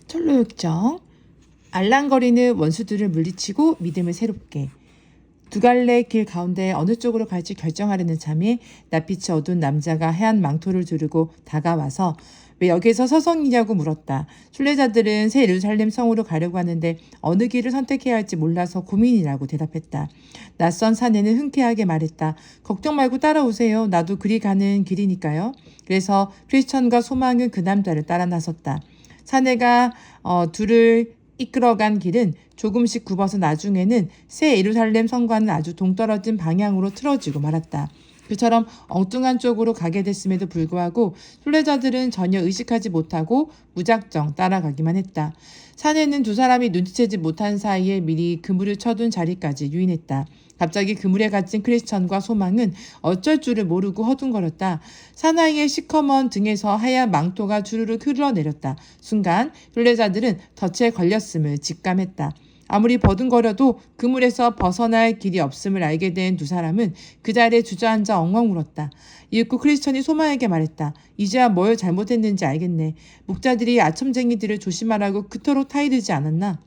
철로역정. 알랑거리는 원수들을 물리치고 믿음을 새롭게. 두 갈래 길 가운데 어느 쪽으로 갈지 결정하려는 참에 낯빛이 어두운 남자가 하얀 망토를 두르고 다가와서 왜 여기서 서성이냐고 물었다. 순례자들은 새 예루살렘 성으로 가려고 하는데 어느 길을 선택해야 할지 몰라서 고민이라고 대답했다. 낯선 사내는 흔쾌하게 말했다. 걱정 말고 따라오세요. 나도 그리 가는 길이니까요. 그래서 크리스천과 소망은 그 남자를 따라 나섰다. 사내가 둘을 이끌어간 길은 조금씩 굽어서 나중에는 새 예루살렘 성과는 아주 동떨어진 방향으로 틀어지고 말았다. 그처럼 엉뚱한 쪽으로 가게 됐음에도 불구하고 순례자들은 전혀 의식하지 못하고 무작정 따라가기만 했다. 사내는 두 사람이 눈치채지 못한 사이에 미리 그물을 쳐둔 자리까지 유인했다. 갑자기 그물에 갇힌 크리스천과 소망은 어쩔 줄을 모르고 허둥거렸다. 사나이의 시커먼 등에서 하얀 망토가 주르륵 흘러내렸다. 순간 순례자들은 덫에 걸렸음을 직감했다. 아무리 버둥거려도 그물에서 벗어날 길이 없음을 알게 된 두 사람은 그 자리에 주저앉아 엉엉 울었다. 이윽고 크리스천이 소망에게 말했다. 이제야 뭘 잘못했는지 알겠네. 목자들이 아첨쟁이들을 조심하라고 그토록 타이르지 않았나?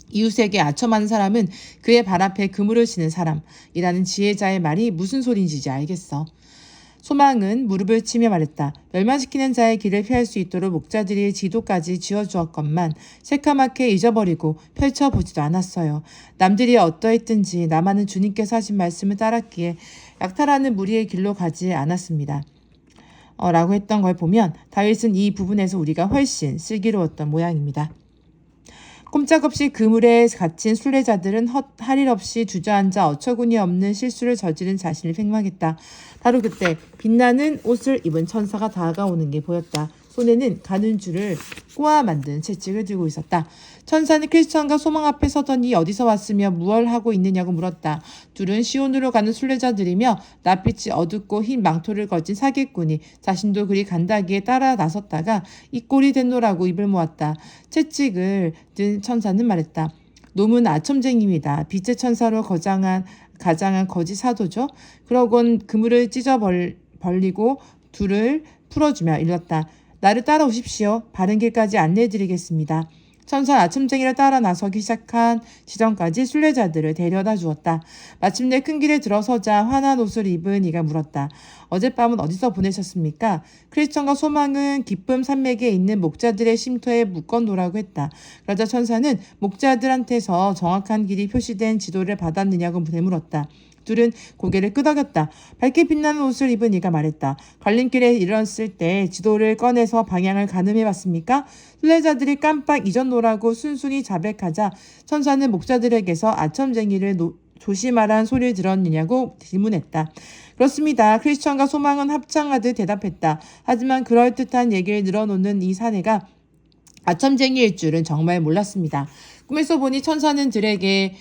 이웃에게 아첨하는 사람은 그의 발 앞에 그물을 치는 사람이라는 지혜자의 말이 무슨 소린지 알겠어. 소망은 무릎을 치며 말했다. 멸망시키는 자의 길을 피할 수 있도록 목자들이 지도까지 지어주었건만 새카맣게 잊어버리고 펼쳐보지도 않았어요. 남들이 어떠했든지 나만은 주님께서 하신 말씀을 따랐기에 약탈하는 무리의 길로 가지 않았습니다. 라고 했던 걸 보면 다윗은 이 부분에서 우리가 훨씬 슬기로웠던 모양입니다. 꼼짝없이 그물에 갇힌 순례자들은 할 일 없이 주저앉아 어처구니 없는 실수를 저지른 자신을 책망했다. 바로 그때 빛나는 옷을 입은 천사가 다가오는 게 보였다. 손에는 가는 줄을 꼬아 만든 채찍을 들고 있었다. 천사는 크리스천과 소망 앞에 서더니 어디서 왔으며 무얼 하고 있느냐고 물었다. 둘은 시온으로 가는 순례자들이며 낯빛이 어둡고 흰 망토를 거진 사기꾼이 자신도 그리 간다기에 따라 나섰다가 이 꼴이 됐노라고 입을 모았다. 채찍을 든 천사는 말했다. 놈은 아첨쟁이입니다. 빛의 천사로 가장한 거짓 사도죠. 그러곤 그물을 찢어 벌리고 둘을 풀어주며 일렀다. 나를 따라오십시오. 바른 길까지 안내해드리겠습니다. 천사 아첨쟁이를 따라 나서기 시작한 지점까지 순례자들을 데려다 주었다. 마침내 큰 길에 들어서자 환한 옷을 입은 이가 물었다. 어젯밤은 어디서 보내셨습니까? 크리스천과 소망은 기쁨 산맥에 있는 목자들의 쉼터에 묶어놓으라고 했다. 그러자 천사는 목자들한테서 정확한 길이 표시된 지도를 받았느냐고 되물었다. 둘은 고개를 끄덕였다. 밝게 빛나는 옷을 입은 이가 말했다. 갈림길에 이르렀을 때 지도를 꺼내서 방향을 가늠해봤습니까? 순례자들이 깜빡 잊었노라고 순순히 자백하자 천사는 목자들에게서 아첨쟁이를 조심하란 소리를 들었느냐고 질문했다. 그렇습니다. 크리스천과 소망은 합창하듯 대답했다. 하지만 그럴듯한 얘기를 늘어놓는 이 사내가 아첨쟁이일 줄은 정말 몰랐습니다. 꿈에서 보니 천사는 둘에게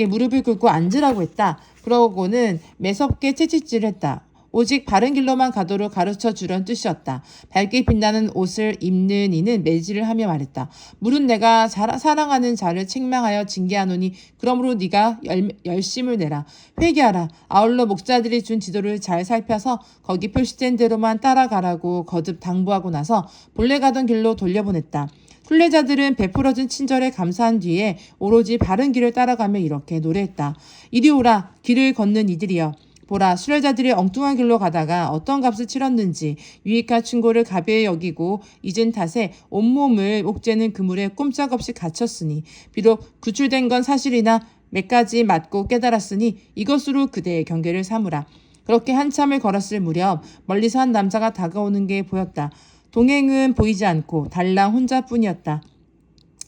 무릎을 꿇고 앉으라고 했다. 그러고는 매섭게 채찍질을 했다. 오직 바른 길로만 가도록 가르쳐 주려는 뜻이었다. 밝게 빛나는 옷을 입는 이는 매질을 하며 말했다. 물은 내가 사랑하는 자를 책망하여 징계하노니 그러므로 네가 열심을 내라. 회개하라. 아울러 목자들이 준 지도를 잘 살펴서 거기 표시된 대로만 따라가라고 거듭 당부하고 나서 본래 가던 길로 돌려보냈다. 순례자들은 베풀어준 친절에 감사한 뒤에 오로지 바른 길을 따라가며 이렇게 노래했다. 이리 오라. 길을 걷는 이들이여. 보라. 순례자들이 엉뚱한 길로 가다가 어떤 값을 치렀는지 유익한 충고를 가벼이 여기고 잊은 탓에 온몸을 목재는 그물에 꼼짝없이 갇혔으니 비록 구출된 건 사실이나 몇 가지 맞고 깨달았으니 이것으로 그대의 경계를 삼으라. 그렇게 한참을 걸었을 무렵 멀리서 한 남자가 다가오는 게 보였다. 동행은 보이지 않고 달랑 혼자뿐이었다.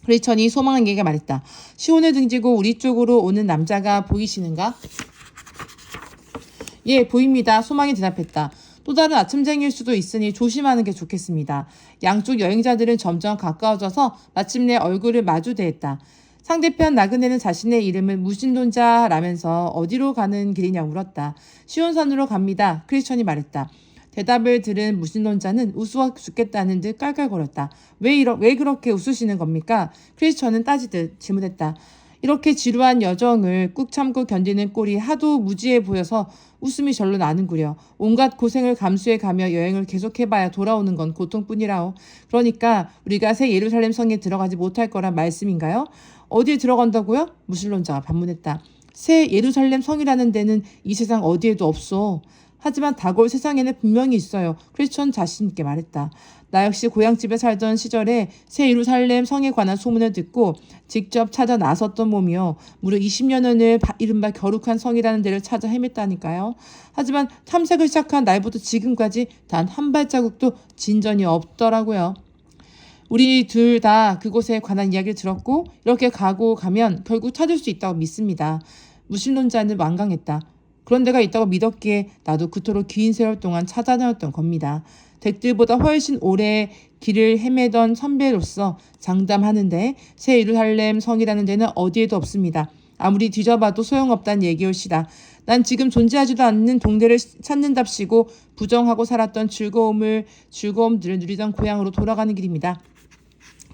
크리스천이 소망에게 말했다. 시온을 등지고 우리 쪽으로 오는 남자가 보이시는가? 예, 보입니다. 소망이 대답했다. 또 다른 아첨쟁이일 수도 있으니 조심하는 게 좋겠습니다. 양쪽 여행자들은 점점 가까워져서 마침내 얼굴을 마주대했다. 상대편 나그네는 자신의 이름을 무신론자라면서 어디로 가는 길이냐고 물었다. 시온산으로 갑니다. 크리스천이 말했다. 대답을 들은 무신론자는 우스워 죽겠다는 듯 깔깔거렸다. 왜 그렇게 웃으시는 겁니까? 크리스천은 따지듯 질문했다. 이렇게 지루한 여정을 꾹 참고 견디는 꼴이 하도 무지해 보여서 웃음이 절로 나는구려. 온갖 고생을 감수해가며 여행을 계속해봐야 돌아오는 건 고통뿐이라오. 그러니까 우리가 새 예루살렘 성에 들어가지 못할 거란 말씀인가요? 어디에 들어간다고요? 무신론자가 반문했다. 새 예루살렘 성이라는 데는 이 세상 어디에도 없어. 하지만 다가올 세상에는 분명히 있어요. 크리스천 자신 있게 말했다. 나 역시 고향집에 살던 시절에 새 예루살렘 성에 관한 소문을 듣고 직접 찾아 나섰던 몸이요. 무려 20년을 이른바 거룩한 성이라는 데를 찾아 헤맸다니까요. 하지만 탐색을 시작한 날부터 지금까지 단 한 발자국도 진전이 없더라고요. 우리 둘 다 그곳에 관한 이야기를 들었고 이렇게 가면 결국 찾을 수 있다고 믿습니다. 무신론자는 완강했다. 그런 데가 있다고 믿었기에 나도 그토록 긴 세월 동안 찾아다녔던 겁니다. 댁들보다 훨씬 오래 길을 헤매던 선배로서 장담하는데 새 예루살렘 성이라는 데는 어디에도 없습니다. 아무리 뒤져봐도 소용없다는 얘기올시다. 난 지금 존재하지도 않는 동네를 찾는답시고 부정하고 살았던 즐거움들을 누리던 고향으로 돌아가는 길입니다.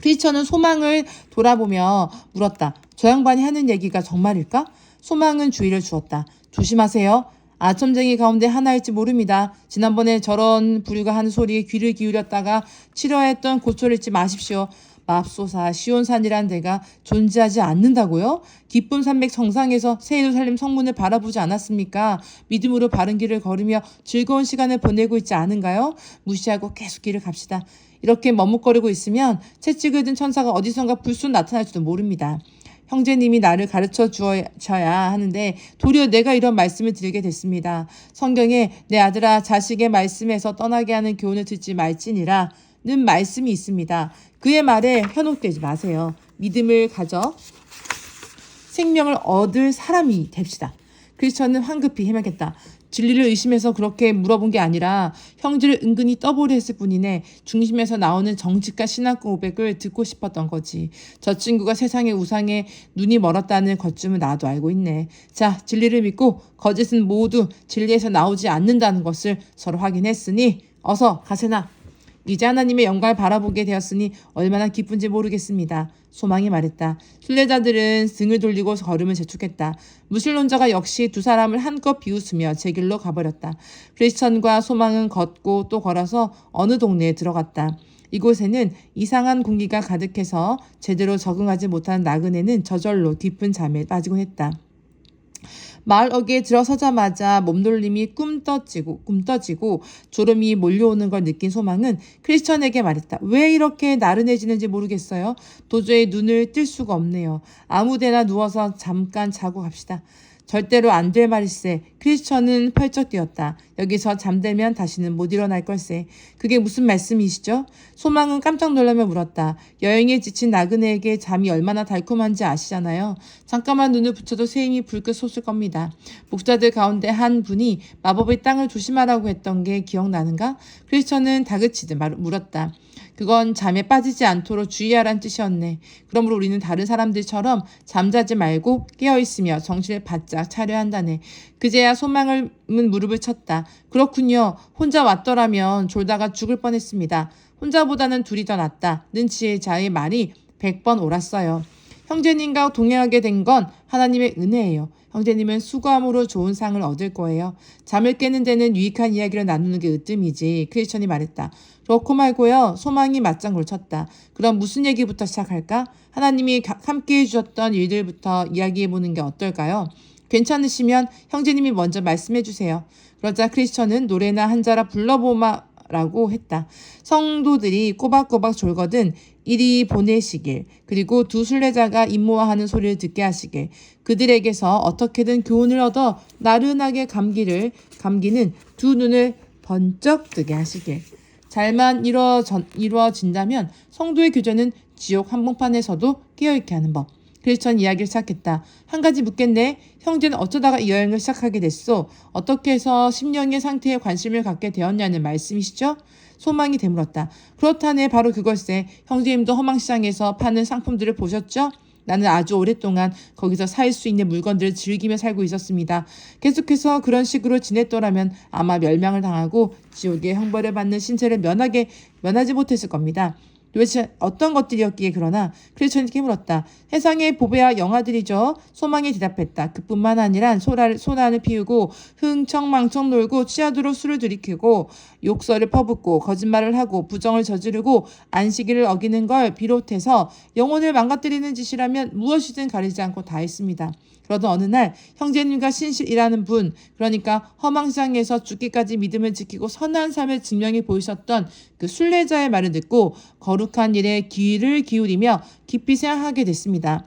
크리스천은 소망을 돌아보며 물었다. 저 양반이 하는 얘기가 정말일까? 소망은 주의를 주었다. 조심하세요. 아첨쟁이 가운데 하나일지 모릅니다. 지난번에 저런 부류가 하는 소리에 귀를 기울였다가 치료했던 고초를 잊지 마십시오. 맙소사 시온산이란 데가 존재하지 않는다고요? 기쁨 산맥 정상에서 새 예루살렘 성문을 바라보지 않았습니까? 믿음으로 바른 길을 걸으며 즐거운 시간을 보내고 있지 않은가요? 무시하고 계속 길을 갑시다. 이렇게 머뭇거리고 있으면 채찍을 든 천사가 어디선가 불쑥 나타날지도 모릅니다. 형제님이 나를 가르쳐 주어야 하는데 도리어 내가 이런 말씀을 드리게 됐습니다. 성경에 내 아들아 자식의 말씀에서 떠나게 하는 교훈을 듣지 말지니라 는 말씀이 있습니다. 그의 말에 현혹되지 마세요. 믿음을 가져 생명을 얻을 사람이 됩시다. 크리스천은 황급히 해명했다. 진리를 의심해서 그렇게 물어본 게 아니라 형제를 은근히 떠보려 했을 뿐이네. 중심에서 나오는 정직한 신앙 고백을 듣고 싶었던 거지. 저 친구가 세상의 우상에 눈이 멀었다는 것쯤은 나도 알고 있네. 자, 진리를 믿고 거짓은 모두 진리에서 나오지 않는다는 것을 서로 확인했으니 어서 가세나. 이제 하나님의 영광을 바라보게 되었으니 얼마나 기쁜지 모르겠습니다. 소망이 말했다. 순례자들은 등을 돌리고 걸음을 재촉했다. 무신론자가 역시 두 사람을 한껏 비웃으며 제 길로 가버렸다. 크리스천과 소망은 걷고 또 걸어서 어느 동네에 들어갔다. 이곳에는 이상한 공기가 가득해서 제대로 적응하지 못한 나그네는 저절로 깊은 잠에 빠지곤 했다. 마을 어귀에 들어서자마자 몸놀림이 꿈떠지고 졸음이 몰려오는 걸 느낀 소망은 크리스천에게 말했다. 왜 이렇게 나른해지는지 모르겠어요. 도저히 눈을 뜰 수가 없네요. 아무데나 누워서 잠깐 자고 갑시다. 절대로 안 될 말일세. 크리스천은 펄쩍 뛰었다. 여기서 잠들면 다시는 못 일어날 걸세. 그게 무슨 말씀이시죠? 소망은 깜짝 놀라며 물었다. 여행에 지친 나그네에게 잠이 얼마나 달콤한지 아시잖아요. 잠깐만 눈을 붙여도 새 힘이 불끈 솟을 겁니다. 목자들 가운데 한 분이 마법의 땅을 조심하라고 했던 게 기억나는가? 크리스천은 다그치듯 물었다. 그건 잠에 빠지지 않도록 주의하란 뜻이었네. 그러므로 우리는 다른 사람들처럼 잠자지 말고 깨어있으며 정신을 바짝 차려야 한다네. 그제야 소망은 무릎을 쳤다. 그렇군요. 혼자 왔더라면 졸다가 죽을 뻔했습니다. 혼자보다는 둘이 더 낫다. 는 지혜자의 말이 100번 옳았어요. 형제님과 동행하게 된 건 하나님의 은혜예요. 형제님은 수고함으로 좋은 상을 얻을 거예요. 잠을 깨는 데는 유익한 이야기를 나누는 게 으뜸이지. 크리스천이 말했다. 그렇고 말고요. 소망이 맞장구를 쳤다. 그럼 무슨 얘기부터 시작할까? 하나님이 함께해 주셨던 일들부터 이야기해보는 게 어떨까요? 괜찮으시면 형제님이 먼저 말씀해 주세요. 그러자 크리스천은 노래나 한 자라 불러보마라고 했다. 성도들이 꼬박꼬박 졸거든 이리 보내시길, 그리고 두 순례자가 임무화하는 소리를 듣게 하시길, 그들에게서 어떻게든 교훈을 얻어 나른하게 감기는 두 눈을 번쩍 뜨게 하시길. 잘만 이루어진다면 성도의 교제는 지옥 한복판에서도 깨어있게 하는 법. 크리스천 이야기를 시작했다. 한 가지 묻겠네. 형제는 어쩌다가 이 여행을 시작하게 됐소? 어떻게 해서 심령의 상태에 관심을 갖게 되었냐는 말씀이시죠? 소망이 되물었다. 그렇다네. 바로 그걸세. 형제님도 허망시장에서 파는 상품들을 보셨죠? 나는 아주 오랫동안 거기서 살 수 있는 물건들을 즐기며 살고 있었습니다. 계속해서 그런 식으로 지냈더라면 아마 멸망을 당하고 지옥의 형벌을 받는 신체를 면하지 못했을 겁니다. 도대체 어떤 것들이었기에 그러나 크리스천이 물었다. 세상의 보배와 영화들이죠. 소망이 대답했다. 그뿐만 아니라 소란을 피우고 흥청망청 놀고 취하도록 술을 들이키고 욕설을 퍼붓고 거짓말을 하고 부정을 저지르고 안식일을 어기는 걸 비롯해서 영혼을 망가뜨리는 짓이라면 무엇이든 가리지 않고 다 했습니다. 그러던 어느 날 형제님과 신실이라는 분, 그러니까 허망상에서 죽기까지 믿음을 지키고 선한 삶을 증명해 보이셨던 그 순례자의 말을 듣고 거룩한 일에 귀를 기울이며 깊이 생각하게 됐습니다.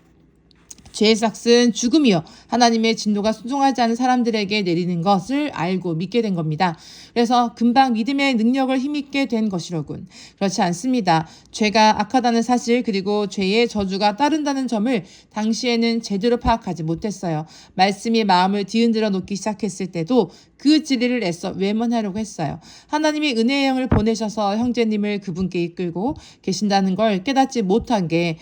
죄의 삭은 죽음이요, 하나님의 진노가 순종하지 않은 사람들에게 내리는 것을 알고 믿게 된 겁니다. 그래서 금방 믿음의 능력을 힘있게 된 것이로군. 그렇지 않습니다. 죄가 악하다는 사실, 그리고 죄의 저주가 따른다는 점을 당시에는 제대로 파악하지 못했어요. 말씀이 마음을 뒤흔들어 놓기 시작했을 때도 그 진리를 애써 외면하려고 했어요. 하나님이 은혜의 영을 보내셔서 형제님을 그분께 이끌고 계신다는 걸 깨닫지 못한 게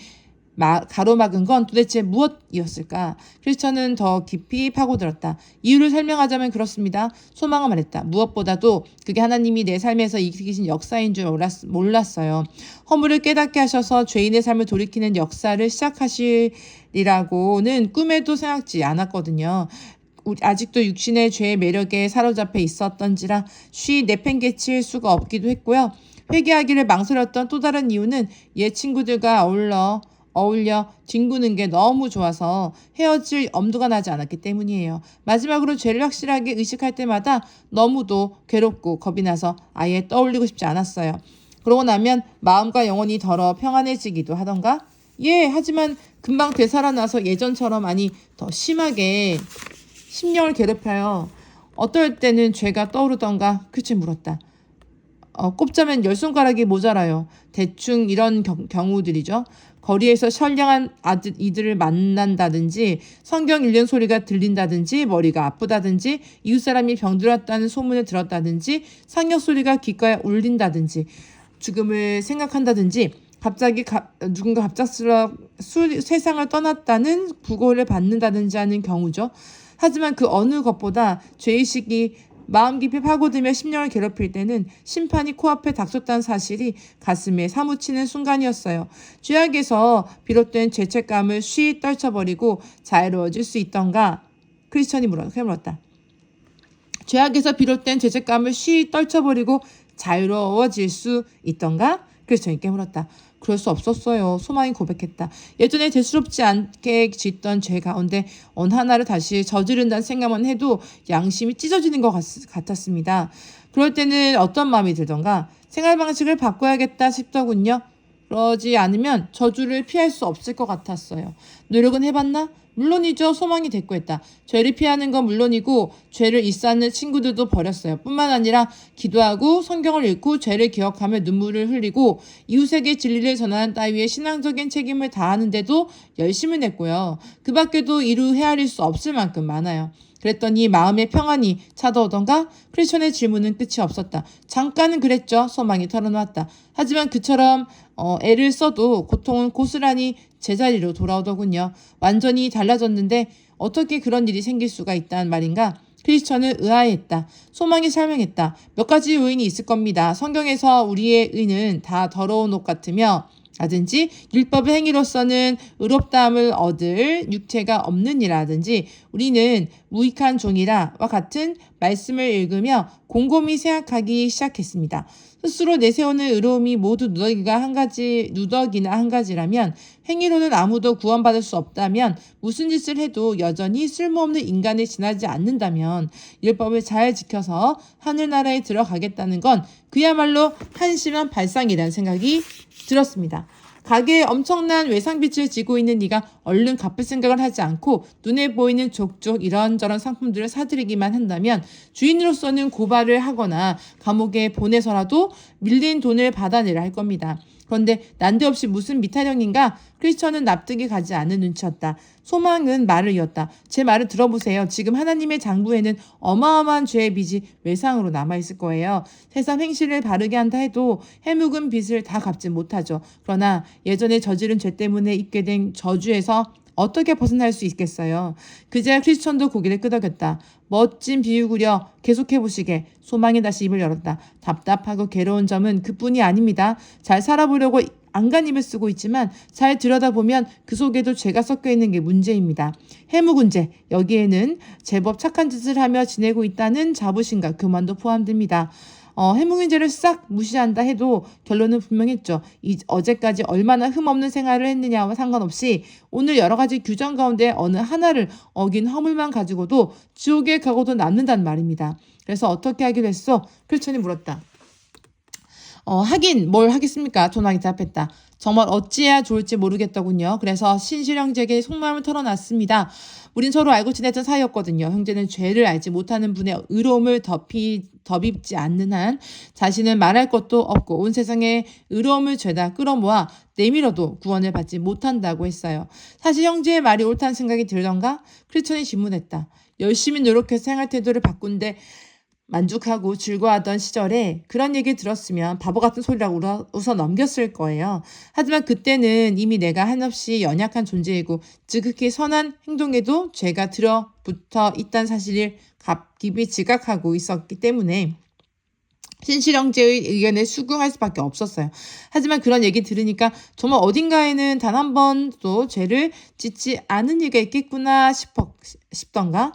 가로막은 건 도대체 무엇이었을까? 크리스천은 더 깊이 파고들었다. 이유를 설명하자면 그렇습니다. 소망을 말했다. 무엇보다도 그게 하나님이 내 삶에서 일으키신 역사인 줄 몰랐어요. 허물을 깨닫게 하셔서 죄인의 삶을 돌이키는 역사를 시작하시리라고는 꿈에도 생각지 않았거든요. 아직도 육신의 죄의 매력에 사로잡혀 있었던지라 쉬 내팽개칠 수가 없기도 했고요. 회개하기를 망설였던 또 다른 이유는 옛 친구들과 어울려 뒹구는 게 너무 좋아서 헤어질 엄두가 나지 않았기 때문이에요. 마지막으로 죄를 확실하게 의식할 때마다 너무도 괴롭고 겁이 나서 아예 떠올리고 싶지 않았어요. 그러고 나면 마음과 영혼이 덜어 평안해지기도 하던가? 예, 하지만 금방 되살아나서 예전처럼 아니 더 심하게 심령을 괴롭혀요. 어떨 때는 죄가 떠오르던가? 그치 물었다. 꼽자면 10손가락이 모자라요. 대충 이런 경우들이죠. 거리에서 선량한 이들을 만난다든지, 성경 읽는 소리가 들린다든지, 머리가 아프다든지, 이웃사람이 병들었다는 소문을 들었다든지, 상역 소리가 귓가에 울린다든지, 죽음을 생각한다든지, 갑자기 누군가 갑작스러워 세상을 떠났다는 부고를 받는다든지 하는 경우죠. 하지만 그 어느 것보다 죄의식이 마음 깊이 파고들며 심령을 괴롭힐 때는 심판이 코앞에 닥쳤다는 사실이 가슴에 사무치는 순간이었어요. 죄악에서 비롯된 죄책감을 쉬이 떨쳐버리고 자유로워질 수 있던가? 크리스천이 물었다. 죄악에서 비롯된 죄책감을 쉬이 떨쳐버리고 자유로워질 수 있던가? 크리스천이 깨물었다. 그럴 수 없었어요. 소망이 고백했다. 예전에 대수롭지 않게 짓던 죄 가운데 어느 하나를 다시 저지른다는 생각만 해도 양심이 찢어지는 것 같았습니다. 그럴 때는 어떤 마음이 들던가? 생활 방식을 바꿔야겠다 싶더군요. 그러지 않으면 저주를 피할 수 없을 것 같았어요. 노력은 해봤나? 물론이죠. 소망이 대꾸했다. 죄를 피하는 건 물론이고 죄를 일삼는 친구들도 버렸어요. 뿐만 아니라 기도하고 성경을 읽고 죄를 기억하며 눈물을 흘리고 이웃에게 진리를 전하는 따위의 신앙적인 책임을 다하는데도 열심을 냈고요. 그 밖에도 이루 헤아릴 수 없을 만큼 많아요. 그랬더니 마음의 평안이 찾아오던가? 크리스천의 질문은 끝이 없었다. 잠깐은 그랬죠. 소망이 털어놓았다. 하지만 그처럼 애를 써도 고통은 고스란히 제자리로 돌아오더군요. 완전히 달라졌는데 어떻게 그런 일이 생길 수가 있단 말인가? 크리스천은 의아해했다. 소망이 설명했다. 몇 가지 요인이 있을 겁니다. 성경에서 우리의 의는 다 더러운 옷 같으며 라든지 율법의 행위로서는 의롭다함을 얻을 육체가 없는 이라든지 누리는 무익한 종이라와 같은 말씀을 읽으며 곰곰이 생각하기 시작했습니다. 스스로 내세우는 의로움이 모두 누더기나 한 가지라면 행위로는 아무도 구원받을 수 없다면 무슨 짓을 해도 여전히 쓸모없는 인간에 지나지 않는다면 율법을 잘 지켜서 하늘나라에 들어가겠다는 건 그야말로 한심한 발상이라는 생각이 들었습니다. 가게에 엄청난 외상빛을 지고 있는 네가 얼른 갚을 생각을 하지 않고 눈에 보이는 족족 이런저런 상품들을 사들이기만 한다면 주인으로서는 고발을 하거나 감옥에 보내서라도 밀린 돈을 받아내려 할 겁니다. 그런데 난데없이 무슨 미타령인가? 크리스천은 납득이 가지 않는 눈치였다. 소망은 말을 이었다. 제 말을 들어보세요. 지금 하나님의 장부에는 어마어마한 죄의 빚이 외상으로 남아있을 거예요. 세상 행실을 바르게 한다 해도 해묵은 빚을 다 갚지 못하죠. 그러나 예전에 저지른 죄 때문에 입게 된 저주에서 어떻게 벗어날 수 있겠어요? 그제야 크리스천도 고개를 끄덕였다. 멋진 비유구려 계속해보시게. 소망이 다시 입을 열었다. 답답하고 괴로운 점은 그뿐이 아닙니다. 잘 살아보려고 안간힘을 쓰고 있지만 잘 들여다보면 그 속에도 죄가 섞여 있는 게 문제입니다. 해묵은죄, 여기에는 제법 착한 짓을 하며 지내고 있다는 자부심과 교만도 포함됩니다. 해묵인죄를 싹 무시한다 해도 결론은 분명했죠. 어제까지 얼마나 흠없는 생활을 했느냐와 상관없이 오늘 여러 가지 규정 가운데 어느 하나를 어긴 허물만 가지고도 지옥에 가고도 남는단 말입니다. 그래서 어떻게 하기로 했어? 크리스천이 물었다. 하긴 뭘 하겠습니까? 전화기 대답했다. 정말 어찌해야 좋을지 모르겠더군요. 그래서 신실형제에게 속마음을 털어놨습니다. 우린 서로 알고 지냈던 사이였거든요. 형제는 죄를 알지 못하는 분의 의로움을 덧입지 않는 한 자신은 말할 것도 없고 온 세상에 의로움을 죄다 끌어모아 내밀어도 구원을 받지 못한다고 했어요. 사실 형제의 말이 옳다는 생각이 들던가? 크리스천이 질문했다. 열심히 노력해서 생활 태도를 바꾼데 만족하고 즐거워하던 시절에 그런 얘기 들었으면 바보 같은 소리라고 웃어 넘겼을 거예요. 하지만 그때는 이미 내가 한없이 연약한 존재이고 지극히 선한 행동에도 죄가 들어붙어 있다는 사실을 깊이 지각하고 있었기 때문에 신실형제의 의견에 수긍할 수밖에 없었어요. 하지만 그런 얘기 들으니까 정말 어딘가에는 단 한 번도 죄를 짓지 않은 이가 있겠구나 싶던가?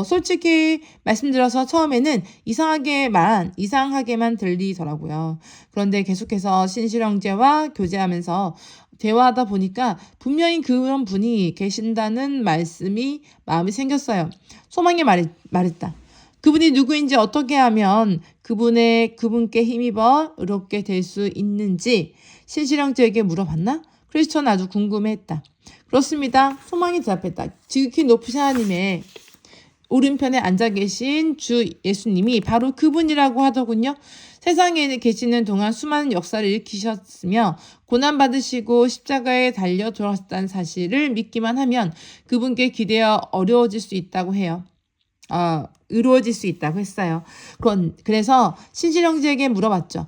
솔직히 말씀드려서 처음에는 이상하게만 들리더라고요. 그런데 계속해서 신실형제와 교제하면서 대화하다 보니까 분명히 그런 분이 계신다는 마음이 생겼어요. 소망이 말했다. 그분이 누구인지 어떻게 하면 그분께 힘입어 의롭게 될 수 있는지 신실형제에게 물어봤나? 크리스천은 아주 궁금해했다. 그렇습니다. 소망이 대답했다. 지극히 높으신 하나님의 오른편에 앉아 계신 주 예수님이 바로 그분이라고 하더군요. 세상에 계시는 동안 수많은 역사를 일으키셨으며 고난받으시고 십자가에 달려 돌아가셨다는 사실을 믿기만 하면 그분께 기대어 어려워질 수 있다고 해요. 의로워질 수 있다고 했어요. 그래서 신실형제에게 물어봤죠.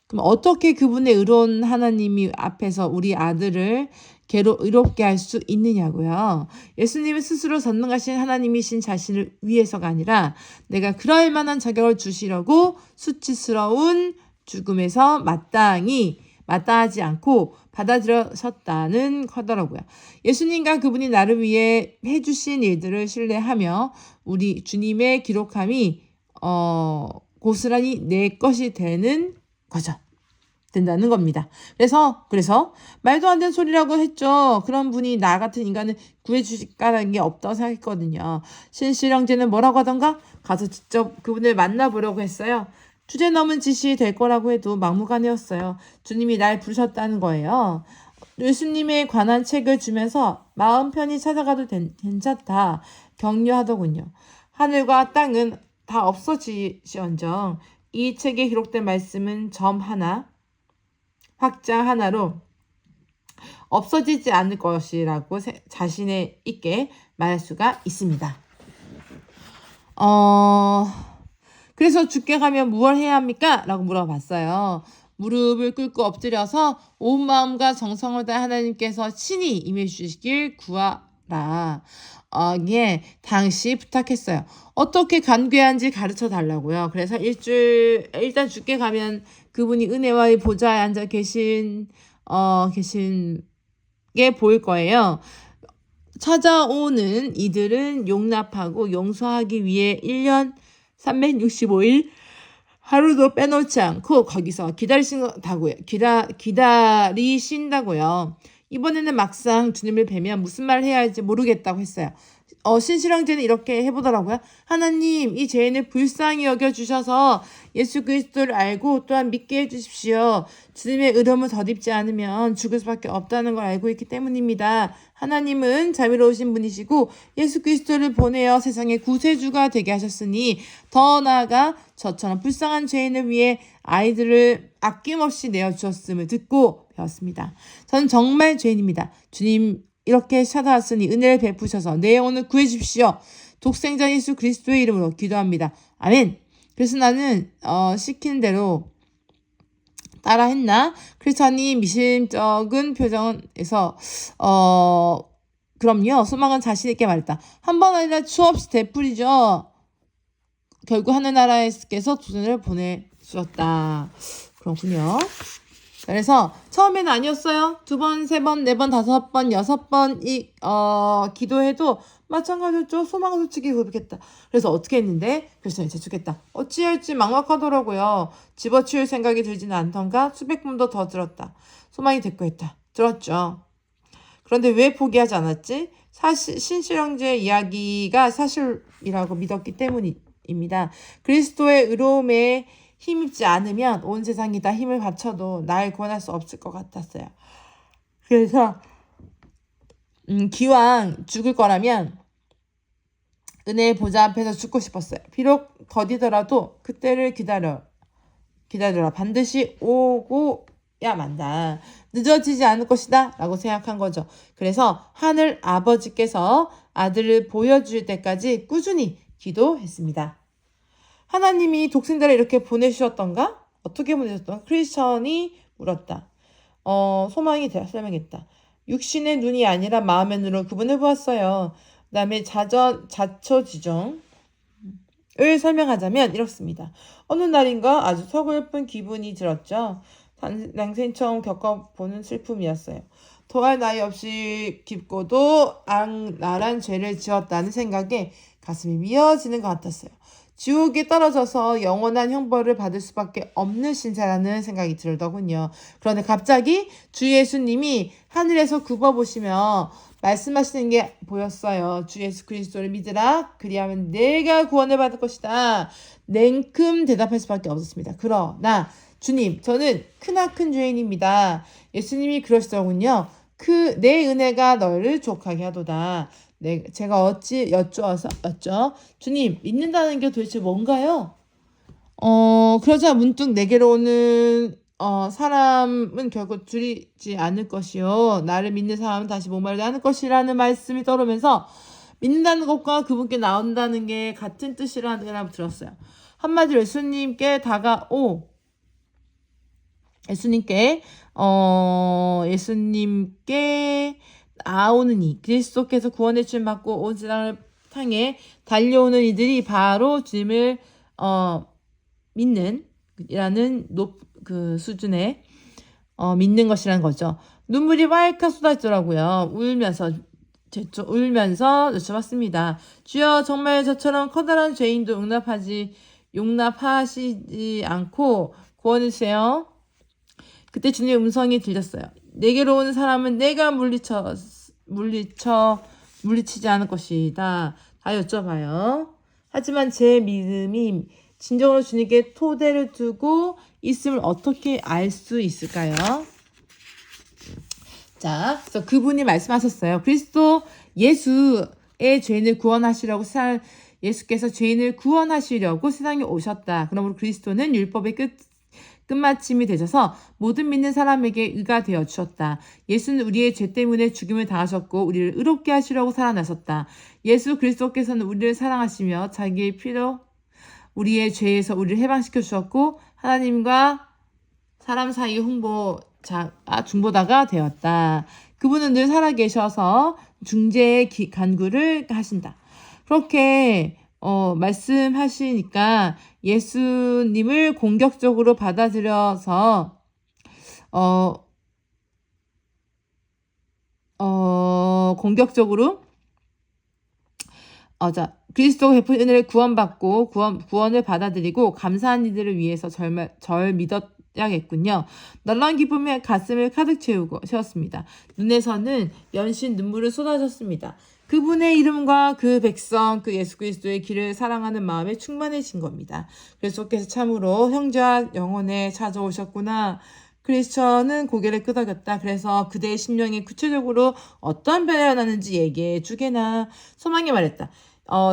그럼 어떻게 그분의 의로운 하나님이 앞에서 우리 아들을 의롭게 할 수 있느냐고요. 예수님은 스스로 전능하신 하나님이신 자신을 위해서가 아니라 내가 그럴 만한 자격을 주시려고 수치스러운 죽음에서 마땅하지 않고 받아들여셨다는 거더라고요. 예수님과 그분이 나를 위해 해주신 일들을 신뢰하며 우리 주님의 기록함이 고스란히 내 것이 된다는 겁니다. 그래서 말도 안 되는 소리라고 했죠. 그런 분이 나 같은 인간을 구해주실까라는 게 없다고 생각했거든요. 신실형제는 뭐라고 하던가? 가서 직접 그분을 만나보려고 했어요. 주제 넘은 짓이 될 거라고 해도 막무가내였어요. 주님이 날 부르셨다는 거예요. 예수님에 관한 책을 주면서 마음 편히 찾아가도 괜찮다 격려하더군요. 하늘과 땅은 다 없어지시언정 이 책에 기록된 말씀은 점 하나, 확장 하나로 없어지지 않을 것이라고 자신의 있게 말할 수가 있습니다. 그래서 죽게 가면 무엇 해야 합니까? 라고 물어봤어요. 무릎을 꿇고 엎드려서 온 마음과 정성을 다해 하나님께서 친히 임해 주시길 구하라. 당시 부탁했어요. 어떻게 간괴한지 가르쳐 달라고요. 그래서 일단 죽게 가면 그분이 은혜와의 보좌에 앉아 계신 게 보일 거예요. 찾아오는 이들은 용납하고 용서하기 위해 1년 365일 하루도 빼놓지 않고 거기서 기다리신다고요. 이번에는 막상 주님을 뵈면 무슨 말을 해야 할지 모르겠다고 했어요. 신실형제는 이렇게 해보더라고요. 하나님, 이 죄인을 불쌍히 여겨주셔서 예수 그리스도를 알고 또한 믿게 해주십시오. 주님의 의로움을 덧입지 않으면 죽을 수밖에 없다는 걸 알고 있기 때문입니다. 하나님은 자비로우신 분이시고 예수 그리스도를 보내어 세상의 구세주가 되게 하셨으니 더 나아가 저처럼 불쌍한 죄인을 위해 아이들을 아낌없이 내어주셨음을 듣고 배웠습니다. 저는 정말 죄인입니다. 주님 이렇게 찾아왔으니 은혜를 베푸셔서 내 영혼을 구해주십시오. 독생자 예수 그리스도의 이름으로 기도합니다. 아멘. 그래서 나는 시키는 대로 따라했나? 크리스찬이 미심쩍은 표정에서 그럼요. 소망은 자신 있게 말했다. 한 번 아니라 수없이 되풀이죠. 결국 하늘나라에서 도전을 보내주었다. 그렇군요. 그래서 처음에는 아니었어요. 2번, 3번, 4번, 5번, 6번 기도해도 마찬가지였죠. 소망을 솔직히 고백했다. 그래서 어떻게 했는데 그리스도를 재촉했다. 어찌할지 막막하더라고요. 집어치울 생각이 들지는 않던가 수백 번도 더 들었다. 소망이 대꾸했다. 들었죠. 그런데 왜 포기하지 않았지? 사실 신실형제의 이야기가 사실이라고 믿었기 때문입니다. 그리스도의 의로움에 힘입지 않으면 온 세상이 다 힘을 바쳐도 날 구원할 수 없을 것 같았어요. 그래서 기왕 죽을 거라면 은혜의 보좌 앞에서 죽고 싶었어요. 비록 더디더라도 그때를 기다려라. 반드시 오고야 만다. 늦어지지 않을 것이다 라고 생각한 거죠. 그래서 하늘 아버지께서 아들을 보여줄 때까지 꾸준히 기도했습니다. 하나님이 독생자를 이렇게 보내주셨던가? 어떻게 보내셨던가? 크리스천이 물었다. 소망이 설명했다. 육신의 눈이 아니라 마음의 눈으로 그분을 보았어요. 그 다음에 자처지종을 설명하자면 이렇습니다. 어느 날인가 아주 서글픈 기분이 들었죠. 난생 처음 겪어보는 슬픔이었어요. 더할 나위 없이 깊고도 악랄한 죄를 지었다는 생각에 가슴이 미어지는 것 같았어요. 지옥에 떨어져서 영원한 형벌을 받을 수밖에 없는 신세라는 생각이 들더군요. 그런데 갑자기 주 예수님이 하늘에서 굽어보시며 말씀하시는 게 보였어요. 주 예수 그리스도를 믿으라. 그리하면 내가 구원을 받을 것이다. 냉큼 대답할 수밖에 없었습니다. 그러나 주님, 저는 크나큰 죄인입니다. 예수님이 그러시더군요. 내 은혜가 너를 족하게 하도다. 제가 어찌 여쭈었죠? 주님, 믿는다는 게 도대체 뭔가요? 그러자 문득 내게로 오는 사람은 결국 줄이지 않을 것이요. 나를 믿는 사람은 다시 목마르지 않을 것이라는 말씀이 떠오르면서 믿는다는 것과 그분께 나온다는 게 같은 뜻이라고 들었어요. 한마디로 예수님께 나오느니 그리스도께서 구원의 춤 받고 온 세상을 향해 달려오는 이들이 바로 주님을 믿는 이라는 수준의 믿는 것이라는 거죠. 눈물이 왈칵 쏟아지더라고요. 울면서 여쭤봤습니다. 주여, 정말 저처럼 커다란 죄인도 용납하시지 않고 구원해주세요. 그때 주님의 음성이 들렸어요. 내게로 오는 사람은 내가 물리치지 않을 것이다. 다 여쭤봐요. 하지만 제 믿음이 진정으로 주님께 토대를 두고 있음을 어떻게 알 수 있을까요? 자, 그래서 그분이 말씀하셨어요. 그리스도 예수의 죄인을 구원하시려고 예수께서 죄인을 구원하시려고 세상에 오셨다. 그러므로 그리스도는 율법의 끝마침이 되셔서 모든 믿는 사람에게 의가 되어 주셨다. 예수는 우리의 죄 때문에 죽임을 당하셨고 우리를 의롭게 하시려고 살아나셨다. 예수 그리스도께서는 우리를 사랑하시며 자기의 피로 우리의 죄에서 우리를 해방시켜 주셨고 하나님과 사람 사이 중보자가 되었다. 그분은 늘 살아계셔서 중재의 간구를 하신다. 그렇게 말씀하시니까 예수님을 공격적으로 받아들여서 그리스도가 베푼 은혜를 구원받고 구원을 받아들이고 감사한 이들을 위해서 절 믿어야겠군요. 놀라운 기쁨에 가슴을 가득 채웠습니다. 눈에서는 연신 눈물을 쏟아졌습니다. 그분의 이름과 그 백성, 그 예수 그리스도의 길을 사랑하는 마음에 충만해진 겁니다. 그리스도께서 참으로 형제와 영혼에 찾아오셨구나. 크리스천은 고개를 끄덕였다. 그래서 그대의 심령이 구체적으로 어떤 변화가 나는지 얘기해 주게나. 소망이 말했다.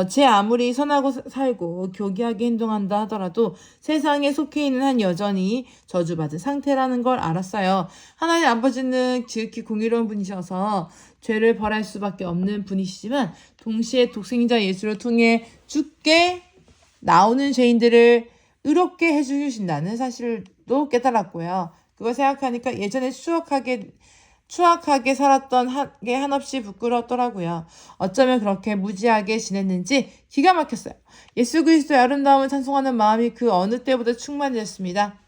제 아무리 선하고 살고 교기하게 행동한다 하더라도 세상에 속해 있는 한 여전히 저주받은 상태라는 걸 알았어요. 하나님 아버지는 지극히 공의로운 분이셔서 죄를 벌할 수밖에 없는 분이시지만 동시에 독생자 예수를 통해 죽게 나오는 죄인들을 의롭게 해주신다는 사실도 깨달았고요. 그걸 생각하니까 예전에 추악하게 살았던 게 한없이 부끄럽더라고요. 어쩌면 그렇게 무지하게 지냈는지 기가 막혔어요. 예수 그리스도의 아름다움을 찬송하는 마음이 그 어느 때보다 충만해졌습니다.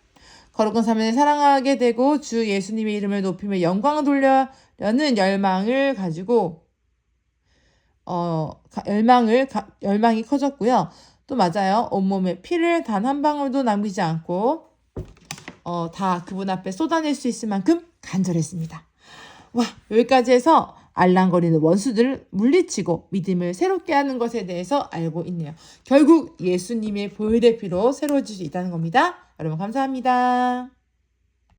거룩한 삶을 사랑하게 되고 주 예수님의 이름을 높이며 영광을 돌려려는 열망을 가지고 열망이 커졌고요. 또 맞아요. 온몸에 피를 단 한 방울도 남기지 않고 다 그분 앞에 쏟아낼 수 있을 만큼 간절했습니다. 와, 여기까지 해서 알랑거리는 원수들을 물리치고 믿음을 새롭게 하는 것에 대해서 알고 있네요. 결국 예수님의 보혈의 피로 새로워질 수 있다는 겁니다. 여러분 감사합니다.